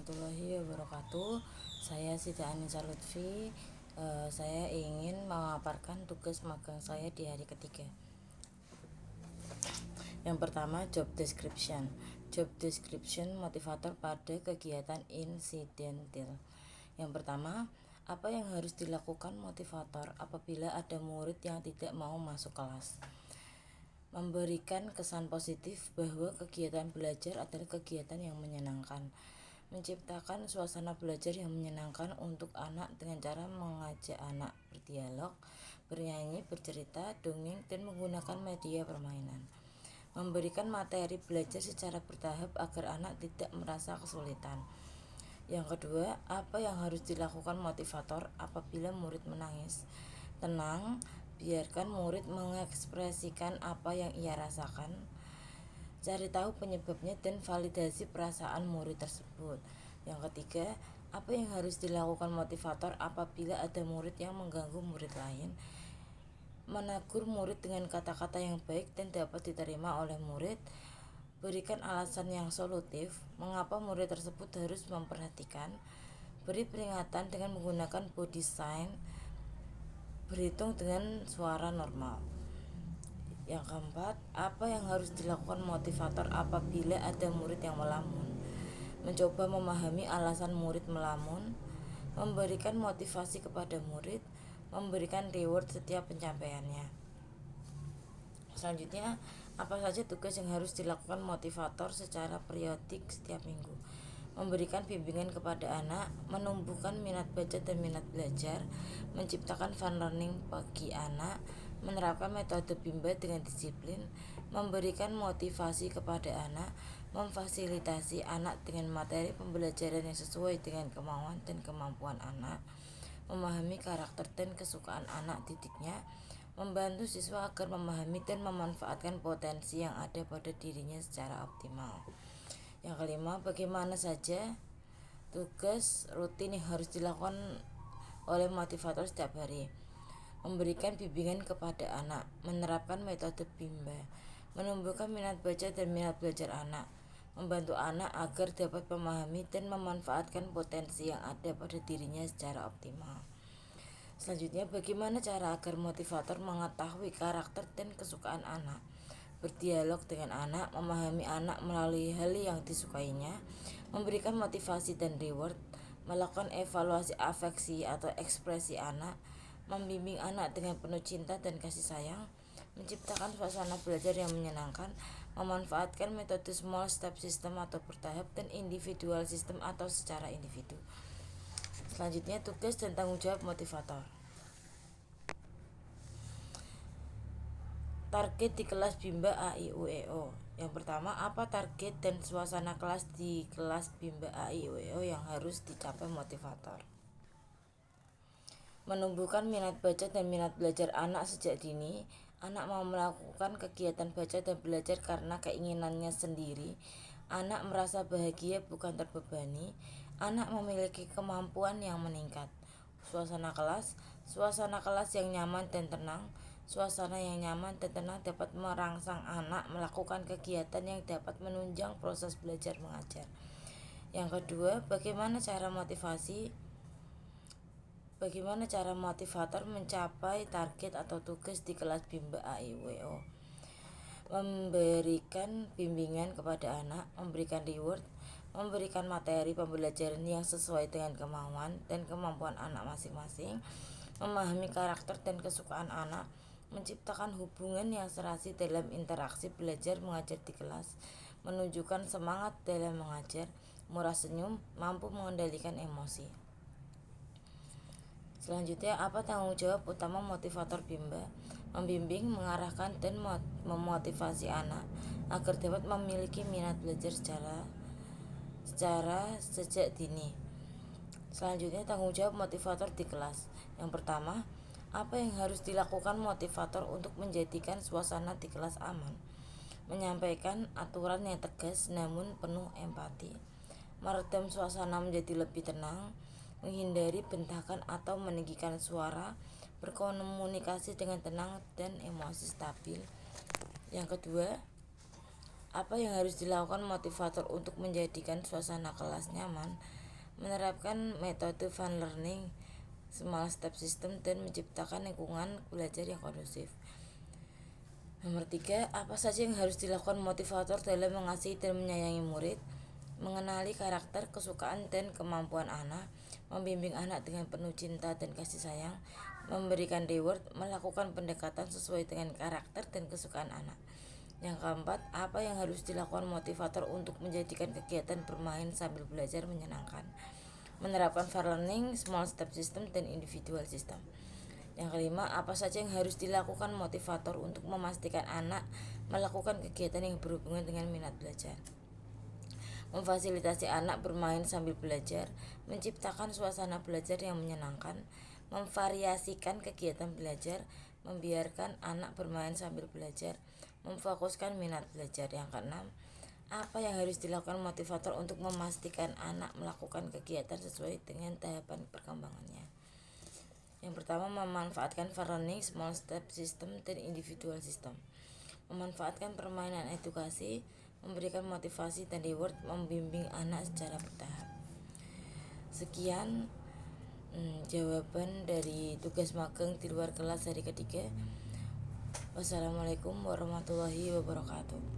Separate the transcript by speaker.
Speaker 1: warahmatullahi wabarakatuh. Saya Siti Anisa Lutfi. Saya ingin memaparkan tugas magang saya di hari ketiga. Yang pertama, job description. Job description motivator pada kegiatan insidental. Yang pertama, apa yang harus dilakukan motivator apabila ada murid yang tidak mau masuk kelas? Memberikan kesan positif bahwa kegiatan belajar adalah kegiatan yang menyenangkan. Menciptakan suasana belajar yang menyenangkan untuk anak dengan cara mengajak anak berdialog, bernyanyi, bercerita, dongeng, dan menggunakan media permainan. Memberikan materi belajar secara bertahap agar anak tidak merasa kesulitan. Yang kedua, apa yang harus dilakukan motivator apabila murid menangis? Tenang, biarkan murid mengekspresikan apa yang ia rasakan. Cari tahu penyebabnya dan validasi perasaan murid tersebut. Yang ketiga, apa yang harus dilakukan motivator apabila ada murid yang mengganggu murid lain? Menegur murid dengan kata-kata yang baik dan dapat diterima oleh murid. Berikan alasan yang solutif mengapa murid tersebut harus memperhatikan. Beri peringatan dengan menggunakan body sign. Berhitung dengan suara normal. Yang keempat, apa yang harus dilakukan motivator apabila ada murid yang melamun? Mencoba memahami alasan murid melamun, memberikan motivasi kepada murid, memberikan reward setiap pencapaiannya. Selanjutnya, apa saja tugas yang harus dilakukan motivator secara periodik setiap minggu? Memberikan bimbingan kepada anak, menumbuhkan minat baca dan minat belajar, menciptakan fun learning bagi anak, menerapkan metode Bimba dengan disiplin, memberikan motivasi kepada anak, memfasilitasi anak dengan materi pembelajaran yang sesuai dengan kemauan dan kemampuan anak, memahami karakter dan kesukaan anak didiknya, membantu siswa agar memahami dan memanfaatkan potensi yang ada pada dirinya secara optimal. Yang kelima, bagaimana saja tugas rutin yang harus dilakukan oleh motivator setiap hari? Memberikan bimbingan kepada anak, menerapkan metode Bimba, menumbuhkan minat baca dan minat belajar anak, membantu anak agar dapat memahami dan memanfaatkan potensi yang ada pada dirinya secara optimal. Selanjutnya, bagaimana cara agar motivator mengetahui karakter dan kesukaan anak? Berdialog dengan anak, memahami anak melalui hal yang disukainya, memberikan motivasi dan reward, melakukan evaluasi afeksi atau ekspresi anak, membimbing anak dengan penuh cinta dan kasih sayang, menciptakan suasana belajar yang menyenangkan, memanfaatkan metode small step system atau bertahap dan individual system atau secara individu. Selanjutnya, tugas dan tanggung jawab motivator. Target di kelas Bimba A-I-U-E-O. Yang pertama, apa target dan suasana kelas di kelas Bimba A-I-U-E-O yang harus dicapai motivator? Menumbuhkan minat baca dan minat belajar anak sejak dini. Anak mau melakukan kegiatan baca dan belajar karena keinginannya sendiri. Anak merasa bahagia bukan terbebani. Anak memiliki kemampuan yang meningkat. Suasana kelas yang nyaman dan tenang. Suasana yang nyaman dan tenang dapat merangsang anak melakukan kegiatan yang dapat menunjang proses belajar mengajar. Yang kedua, bagaimana cara motivator mencapai target atau tugas di kelas Bimba A-I-U-E-O? Memberikan bimbingan kepada anak, memberikan reward, memberikan materi pembelajaran yang sesuai dengan kemauan dan kemampuan anak masing-masing, memahami karakter dan kesukaan anak, menciptakan hubungan yang serasi dalam interaksi belajar mengajar di kelas, menunjukkan semangat dalam mengajar, murah senyum, mampu mengendalikan emosi. Selanjutnya, apa tanggung jawab utama motivator Bimba? Membimbing, mengarahkan, dan memotivasi anak agar dapat memiliki minat belajar secara sejak dini. Selanjutnya, tanggung jawab motivator di kelas. Yang pertama, apa yang harus dilakukan motivator untuk menjadikan suasana di kelas aman? Menyampaikan aturan yang tegas namun penuh empati. Meredam suasana menjadi lebih tenang. Menghindari bentakan atau meninggikan suara. Berkomunikasi dengan tenang dan emosi stabil. Yang kedua, Apa yang harus dilakukan motivator untuk menjadikan suasana kelas nyaman? Menerapkan metode fun learning, small step system, dan menciptakan lingkungan belajar yang kondusif. Nomor 3, apa saja yang harus dilakukan motivator dalam mengasihi dan menyayangi murid? Mengenali karakter, kesukaan, dan kemampuan anak, membimbing anak dengan penuh cinta dan kasih sayang, memberikan reward, melakukan pendekatan sesuai dengan karakter dan kesukaan anak. Yang keempat, apa yang harus dilakukan motivator untuk menjadikan kegiatan bermain sambil belajar menyenangkan? Menerapkan fair learning, small step system, dan individual system. Yang kelima, apa saja yang harus dilakukan motivator untuk memastikan anak melakukan kegiatan yang berhubungan dengan minat belajar? Memfasilitasi anak bermain sambil belajar, menciptakan suasana belajar yang menyenangkan, memvariasikan kegiatan belajar, membiarkan anak bermain sambil belajar, memfokuskan minat belajar. Yang keenam, apa yang harus dilakukan motivator untuk memastikan anak melakukan kegiatan sesuai dengan tahapan perkembangannya? Yang pertama, memanfaatkan fair learning, small step system, dan individual system. Memanfaatkan permainan edukasi, memberikan motivasi dan reward, membimbing anak secara bertahap. Sekian jawaban dari tugas magang di luar kelas hari ketiga. Wassalamualaikum warahmatullahi wabarakatuh.